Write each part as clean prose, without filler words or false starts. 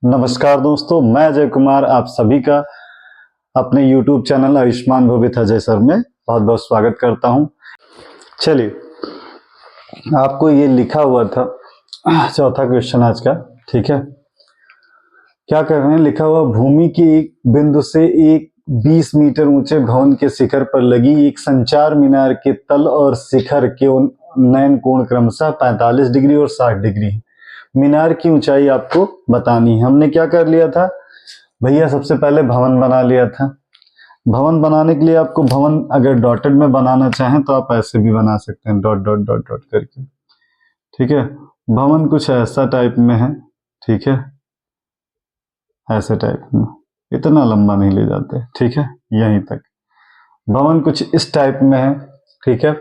नमस्कार दोस्तों, मैं अजय कुमार आप सभी का अपने YouTube channel Ayushman Bhavit Ajay sir में बहुत बहुत स्वागत करता हूं। चलिए, आपको ये लिखा हुआ था चौथा क्वेश्चन आज का, ठीक है। क्या कर रहे हैं, लिखा हुआ भूमि की एक बिंदु से एक 20 मीटर ऊंचे भवन के शिखर पर लगी एक संचार मीनार के तल और शिखर के उन्नयन कोण क्रमशः 45 डिग्री और 60 डिग्री है। मीनार की ऊंचाई आपको बतानी है। हमने क्या कर लिया था भैया, सबसे पहले भवन बना लिया था। भवन बनाने के लिए आपको भवन अगर डॉटेड में बनाना चाहें तो आप ऐसे भी बना सकते हैं, डॉट डॉट डॉट डॉट करके, ठीक है। भवन कुछ ऐसा टाइप में है, ठीक है, ऐसे टाइप में, इतना लंबा नहीं ले जाते, ठीक है, यहीं तक। भवन कुछ इस टाइप में है, ठीक है।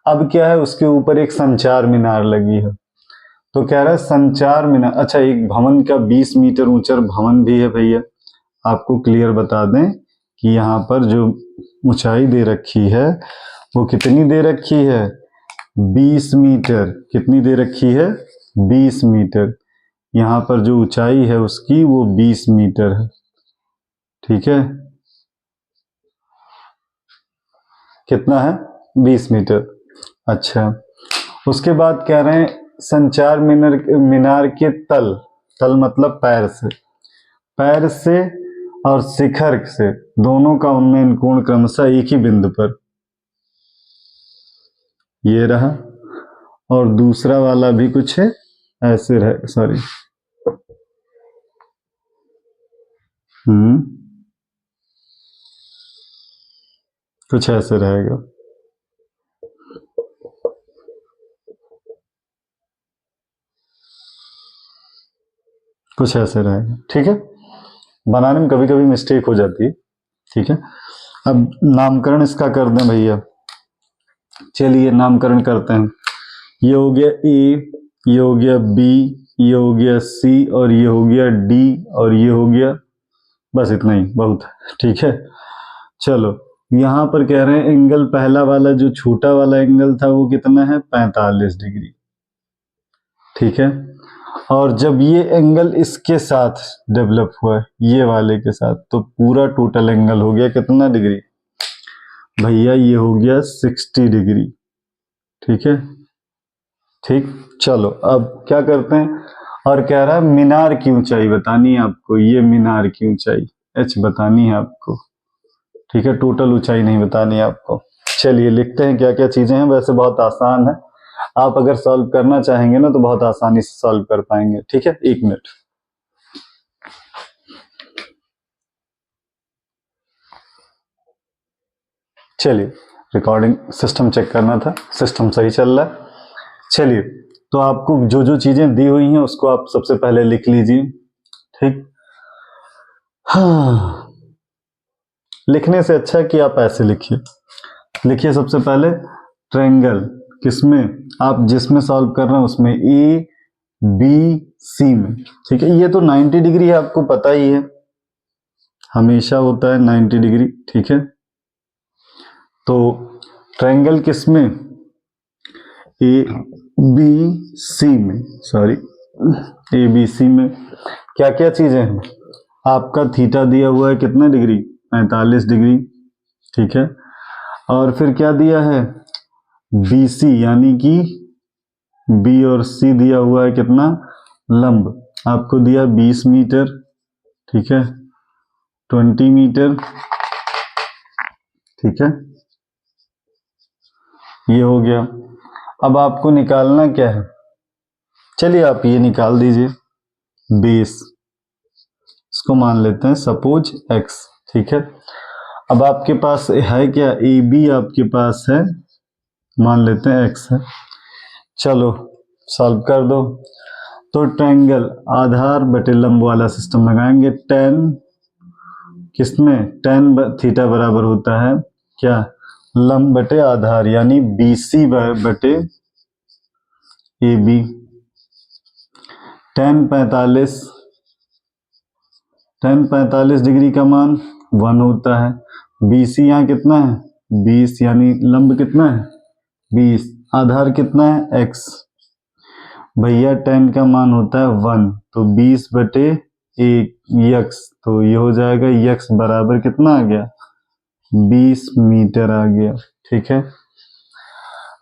अब क्या है, उसके ऊपर एक संचार मीनार लगी है। तो कह रहा है संचार मीनार, अच्छा, एक भवन का 20 मीटर ऊंचा भवन भी है भैया। आपको क्लियर बता दें कि यहाँ पर जो ऊंचाई दे रखी है वो कितनी दे रखी है, 20 मीटर। कितनी दे रखी है, 20 मीटर। यहाँ पर जो ऊंचाई है उसकी वो 20 मीटर है, ठीक है। कितना है, 20 मीटर। अच्छा, उसके बाद कह रहे हैं संचार मीनार के तल मतलब पैर से और शिखर से दोनों का उन्नयन कोण क्रमशः एक ही बिंदु पर, ये रहा। और दूसरा वाला भी कुछ है ऐसे रहे, सॉरी, कुछ ऐसे रहेगा, कुछ ऐसे रहेगा, ठीक है। बनाने में कभी कभी मिस्टेक हो जाती है, ठीक है। अब नामकरण इसका कर दें भैया। चलिए नामकरण करते हैं। ये हो गया ए, ये हो गया बी, ये हो गया सी, और ये हो गया डी, और ये हो गया, बस इतना ही बहुत है, ठीक है। चलो, यहां पर कह रहे हैं एंगल, पहला वाला जो छोटा वाला एंगल था वो कितना है, 45 डिग्री, ठीक है। और जब ये एंगल इसके साथ डेवलप हुआ है, ये वाले के साथ, तो पूरा टोटल एंगल हो गया कितना डिग्री भैया, ये हो गया 60 डिग्री, ठीक है। ठीक, चलो अब क्या करते हैं, और कह रहा है मीनार की ऊंचाई बतानी है आपको। ये मीनार की ऊंचाई एच बतानी है आपको, ठीक है। टोटल ऊंचाई नहीं बतानी है आपको। चलिए लिखते हैं क्या क्या चीजें हैं। वैसे बहुत आसान है, आप अगर सॉल्व करना चाहेंगे ना तो बहुत आसानी से सॉल्व कर पाएंगे, ठीक है। 1 मिनट। चलिए, रिकॉर्डिंग सिस्टम चेक करना था, सिस्टम सही चल रहा है। चलिए, तो आपको जो जो चीजें दी हुई हैं उसको आप सबसे पहले लिख लीजिए, ठीक। हाँ, लिखने से अच्छा कि आप ऐसे लिखिए। लिखिए सबसे पहले ट्रायंगल, किसमें, आप जिसमें सॉल्व कर रहे हैं उसमें, ए बी सी में, ठीक है। ये तो 90 डिग्री है, आपको पता ही है, हमेशा होता है 90 डिग्री, ठीक है। तो ट्रायंगल किसमें, ए बी सी में, सॉरी, ए बी सी में क्या क्या चीजें हैं, आपका थीटा दिया हुआ है कितना डिग्री, 45 डिग्री, ठीक है। और फिर क्या दिया है, बी सी, यानी कि बी और सी दिया हुआ है कितना, लंब, आपको दिया 20 मीटर, ठीक है, 20 मीटर, ठीक है। ये हो गया। अब आपको निकालना क्या है, चलिए आप ये निकाल दीजिए, बेस, इसको मान लेते हैं सपोज x, ठीक है। अब आपके पास है क्या, ए बी आपके पास है, मान लेते हैं x है। चलो सॉल्व कर दो। तो ट्रायंगल आधार बटे लंब वाला सिस्टम लगाएंगे। tan किसमें, tan थीटा बराबर होता है क्या, लंब बटे आधार, यानी BC बटे AB। tan 45 डिग्री का मान 1 होता है। BC यहाँ कितना है, 20, यानी लंब कितना है 20, आधार कितना है x, भैया tan का मान होता है 1, तो 20 बटे यक्स, तो ये हो जाएगा यक्स बराबर कितना आ गया 20 मीटर आ गया। ठीक है,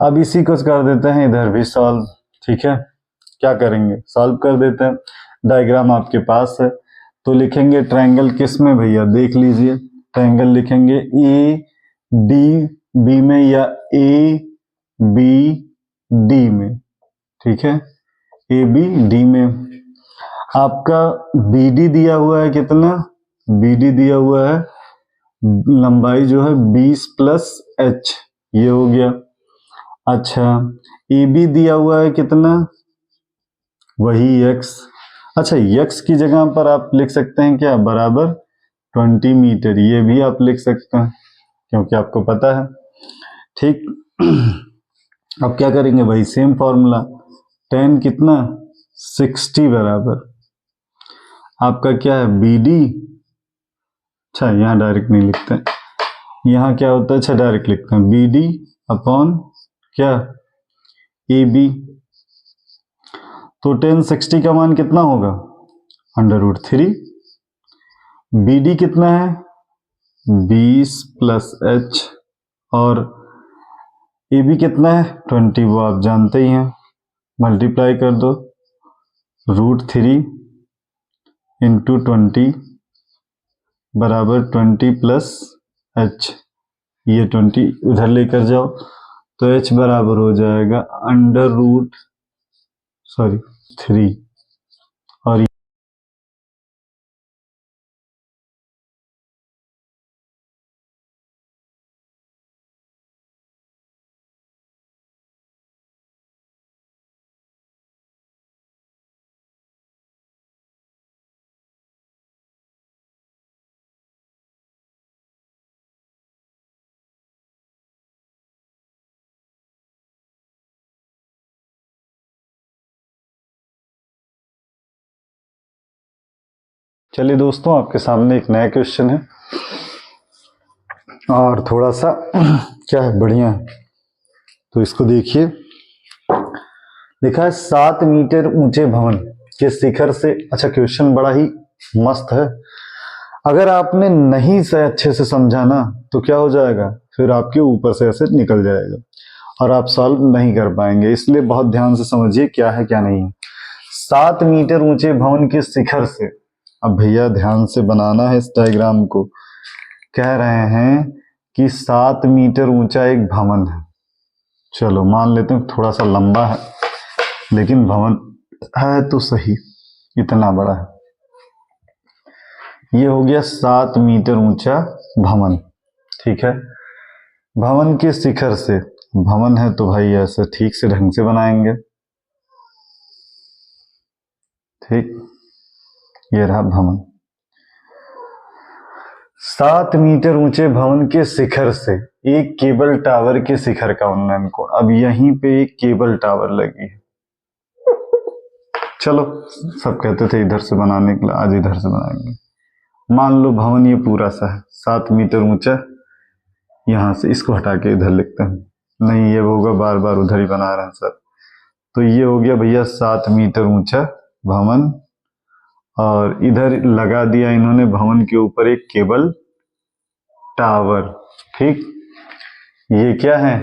अब इसी को कर देते हैं इधर भी सॉल्व। ठीक है, क्या करेंगे, सॉल्व कर देते हैं। डायग्राम आपके पास है तो लिखेंगे ट्रायंगल किस में भैया, देख लीजिए ट्रायंगल लिखेंगे ए डी बी में या ए बी डी में। ठीक है, ए बी डी में आपका बी डी दिया हुआ है कितना, बी डी दिया हुआ है लंबाई जो है 20 प्लस एच, ये हो गया। अच्छा, ए बी दिया हुआ है कितना, वही x। अच्छा, x की जगह पर आप लिख सकते हैं क्या, बराबर 20 मीटर, ये भी आप लिख सकते हैं क्योंकि आपको पता है। ठीक, अब क्या करेंगे भाई, सेम फॉर्मूला, 10 कितना 60 बराबर आपका क्या है बी डी। अच्छा, यहाँ डायरेक्ट नहीं लिखते, यहाँ क्या होता है, अच्छा डायरेक्ट लिखते हैं बी डी अपॉन क्या ए बी। तो 1060 का मान कितना होगा √3, बी डी कितना है 20 प्लस एच, और ए बी कितना है 20, वो आप जानते ही हैं, मल्टीप्लाई कर दो √3 इंटू 20 बराबर 20 प्लस एच, ये 20 उधर लेकर जाओ तो एच बराबर हो जाएगा √3, और चलिए दोस्तों, आपके सामने एक नया क्वेश्चन है और थोड़ा सा क्या है, बढ़िया है, तो इसको देखिए। लिखा है 7 मीटर ऊंचे भवन के शिखर से, अच्छा क्वेश्चन बड़ा ही मस्त है, अगर आपने नहीं से अच्छे से समझा ना तो क्या हो जाएगा, फिर आपके ऊपर से ऐसे निकल जाएगा और आप सॉल्व नहीं कर पाएंगे, इसलिए बहुत ध्यान से समझिए क्या है क्या नहीं है। 7 मीटर ऊंचे भवन के शिखर से, अब भैया ध्यान से बनाना है इस डायग्राम को, कह रहे हैं कि 7 मीटर ऊंचा एक भवन है, चलो मान लेते हैं थोड़ा सा लंबा है लेकिन भवन है तो सही, इतना बड़ा है, ये हो गया 7 मीटर ऊंचा भवन। ठीक है, भवन के शिखर से, भवन है तो भाई ऐसे ठीक से ढंग से बनाएंगे। ठीक, ये रहा भवन, 7 मीटर ऊंचे भवन के शिखर से एक केबल टावर के शिखर का उन्नयन कोण, अब यहीं पे एक केबल टावर लगी है, चलो सब कहते थे इधर से बनाने के लिए, आज इधर से बनाएंगे। मान लो भवन ये पूरा सा है 7 मीटर ऊंचा, यहां से इसको हटा के इधर लिखते हैं, नहीं ये होगा बार बार उधर ही बना रहे हैं सर, तो ये हो गया भैया 7 मीटर ऊंचा भवन, और इधर लगा दिया इन्होंने भवन के ऊपर एक केबल टावर। ठीक, ये क्या है,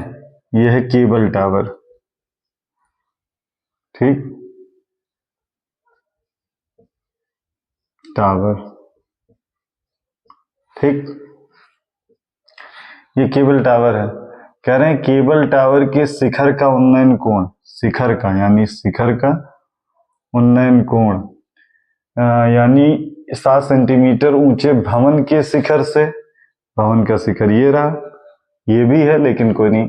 ये है केबल टावर। ठीक, टावर, ठीक, ये केबल टावर है, कह रहे हैं केबल टावर के शिखर का उन्नयन कोण, शिखर का यानी शिखर का उन्नयन कोण यानी 7 सेंटीमीटर ऊंचे भवन के शिखर से, भवन का शिखर ये रहा, ये भी है लेकिन कोई नहीं,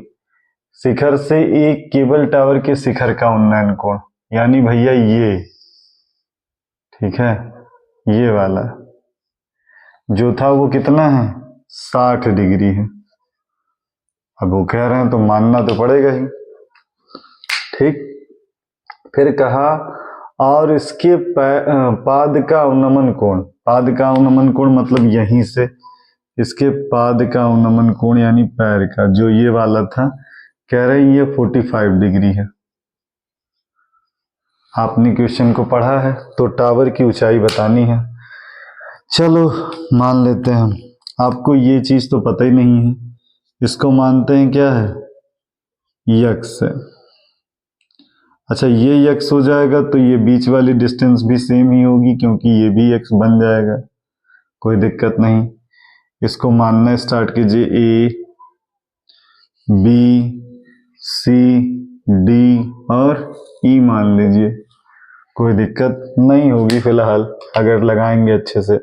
शिखर से एक केबल टावर के शिखर का उन्नयन कोण, यानी भैया ये, ठीक है, ये वाला जो था वो कितना है 60 डिग्री है, अब वो कह रहे हैं तो मानना तो पड़ेगा ही। ठीक, फिर कहा और इसके पाद का उन्नमन कोण, पाद का उन्नमन कोण मतलब यहीं से इसके पाद का उन्नमन कोण यानी पैर का, जो ये वाला था, कह रहे हैं ये 45 डिग्री है। आपने क्वेश्चन को पढ़ा है तो टावर की ऊंचाई बतानी है, चलो मान लेते हैं हम, आपको ये चीज तो पता ही नहीं है, इसको मानते हैं क्या है, यक्स है। अच्छा ये यक्स हो जाएगा तो ये बीच वाली डिस्टेंस भी सेम ही होगी, क्योंकि ये भी यक्स बन जाएगा, कोई दिक्कत नहीं। इसको मानना स्टार्ट कीजिए, ए बी सी डी और ई मान लीजिए, कोई दिक्कत नहीं होगी फिलहाल अगर लगाएंगे अच्छे से।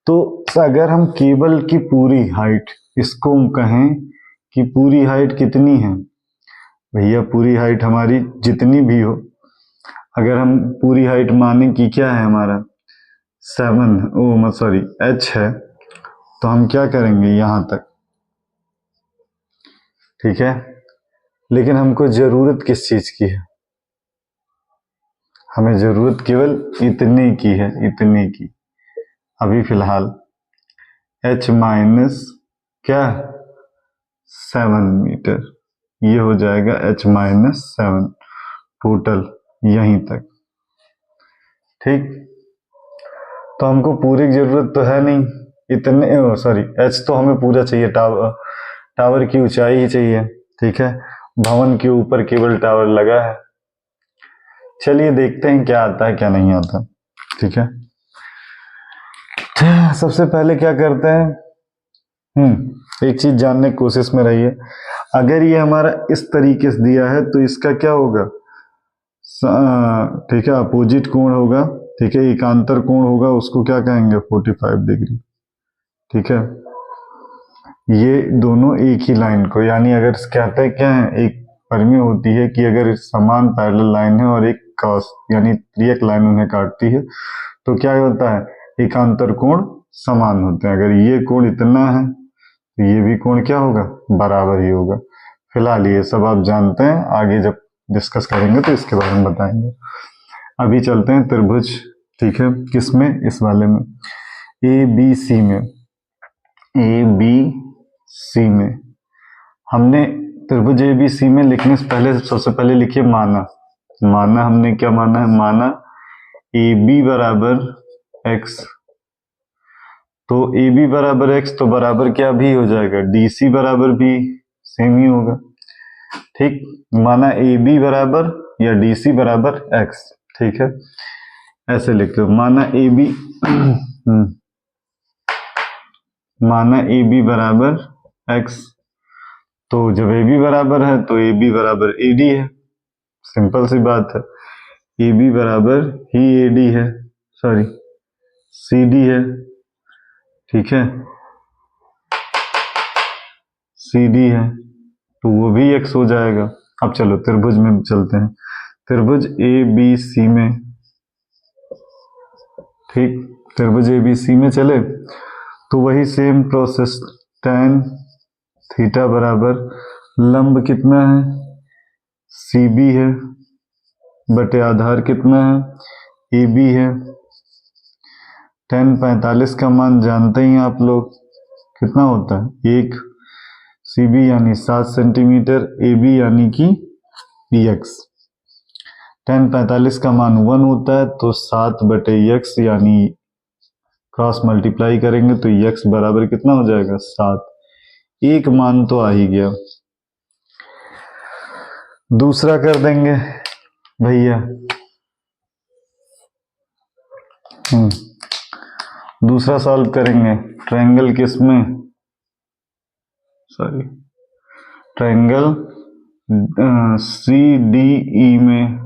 तो अगर हम केबल की पूरी हाइट, इसको कहें कि पूरी हाइट कितनी है भैया, पूरी हाइट हमारी जितनी भी हो, अगर हम पूरी हाइट माने कि क्या है हमारा 7 सॉरी h है, तो हम क्या करेंगे यहां तक, ठीक है। लेकिन हमको जरूरत किस चीज की है, हमें जरूरत केवल इतने की है, इतने की अभी फिलहाल, h माइनस क्या 7 मीटर, ये हो जाएगा h माइनस 7 टोटल यहीं तक, ठीक। तो हमको पूरी की जरूरत तो है नहीं, इतने सॉरी h तो हमें पूरा चाहिए, टावर की ऊंचाई ही चाहिए, ठीक है। भवन के ऊपर केबल टावर लगा है, चलिए देखते हैं क्या आता है क्या नहीं आता, ठीक है। सबसे पहले क्या करते हैं, एक चीज जानने की कोशिश में रहिए, अगर ये हमारा इस तरीके से दिया है तो इसका क्या होगा, ठीक है, अपोजिट कोण होगा, ठीक है, एकांतर कोण होगा, उसको क्या कहेंगे 45 डिग्री, ठीक है। ये दोनों एक ही लाइन को, यानी अगर कहते हैं क्या है, एक परिमेय होती है कि अगर समान पैरेलल लाइन है और एक क्रॉस यानी त्रियक लाइन उन्हें काटती है, तो क्या होता है, एकांतर कोण समान होते हैं। अगर ये कोण इतना है तो ये भी कोण क्या होगा, बराबर ही होगा। फिलहाल ये सब आप जानते हैं, आगे जब डिस्कस करेंगे तो इसके बारे में बताएंगे। अभी चलते हैं त्रिभुज, ठीक है, किसमें, इस वाले में, ए बी सी में, ए बी सी में हमने त्रिभुज ए बी सी में लिखने से पहले सबसे पहले लिखिए माना, माना हमने क्या माना है, माना ए बी बराबर एक्स, तो ए बी बराबर एक्स तो बराबर क्या भी हो जाएगा, डी सी बराबर भी सेम ही होगा, ठीक। माना ए बी बराबर या डी सी बराबर एक्स, ठीक है, ऐसे लिखते हो, माना ए बी माना ए बी बराबर एक्स, तो जब ए बी बराबर है तो ए बी बराबर ए डी है, सिंपल सी बात है, ए बी बराबर ही ए डी है, सॉरी सी डी है, ठीक है, सी डी है, तो वो भी एक्स हो जाएगा। अब चलो त्रिभुज में चलते हैं, त्रिभुज ए बी सी में, ठीक, त्रिभुज ए बी सी में चले तो वही सेम प्रोसेस, tan थीटा बराबर लंब कितना है, सी बी है, बटे आधार कितना है, ए बी है। tan 45 का मान जानते ही आप लोग, कितना होता है, 1, सी बी यानी 7 सेंटीमीटर, ए बी यानी कि एक्स, tan 45 का मान 1 होता है, तो 7 बटे एक्स यानी क्रॉस मल्टीप्लाई करेंगे तो एक्स बराबर कितना हो जाएगा, 7, एक मान तो आ ही गया। दूसरा कर देंगे भैया, दूसरा सॉल्व करेंगे, ट्रायंगल किसमें, sorry triangle C D E में,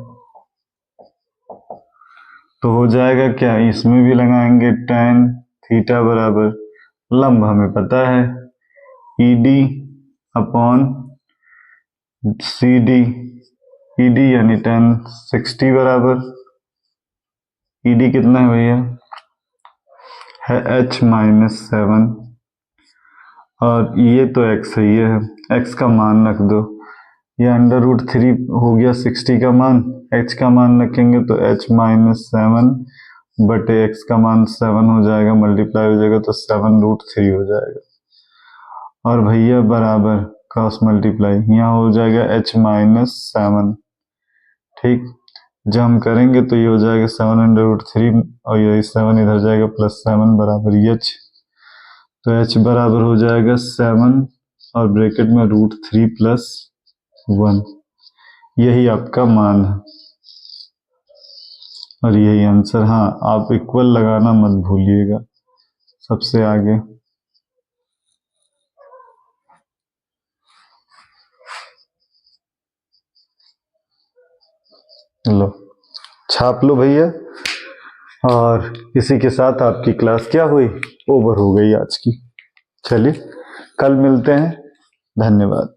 तो हो जाएगा क्या, इसमें भी लगाएंगे tan थीटा बराबर लंब हमें पता है E D upon C D, E D यानी tan 60 बराबर, ई डी कितना है भैया, है h माइनस 7, और ये तो x है, ये है, x का मान रख दो, ये √3 हो गया 60 का मान, h का मान रखेंगे तो h माइनस 7 बटे x का मान 7 हो जाएगा, मल्टीप्लाई हो जाएगा तो 7√3 हो जाएगा, और भैया बराबर क्रॉस मल्टीप्लाई यहाँ हो जाएगा h माइनस 7, ठीक। जब हम करेंगे तो ये हो जाएगा 7/√3 और ये 7 इधर जाएगा +7 बराबर h। तो h बराबर हो जाएगा 7 और ब्रैकेट में √3 + 1। यही आपका मान है और यही आंसर। हाँ, आप इक्वल लगाना मत भूलिएगा सबसे आगे। लो, छाप लो भैया। और इसी के साथ आपकी क्लास क्या हुई, ओवर हो गई आज की। चलिए कल मिलते हैं, धन्यवाद।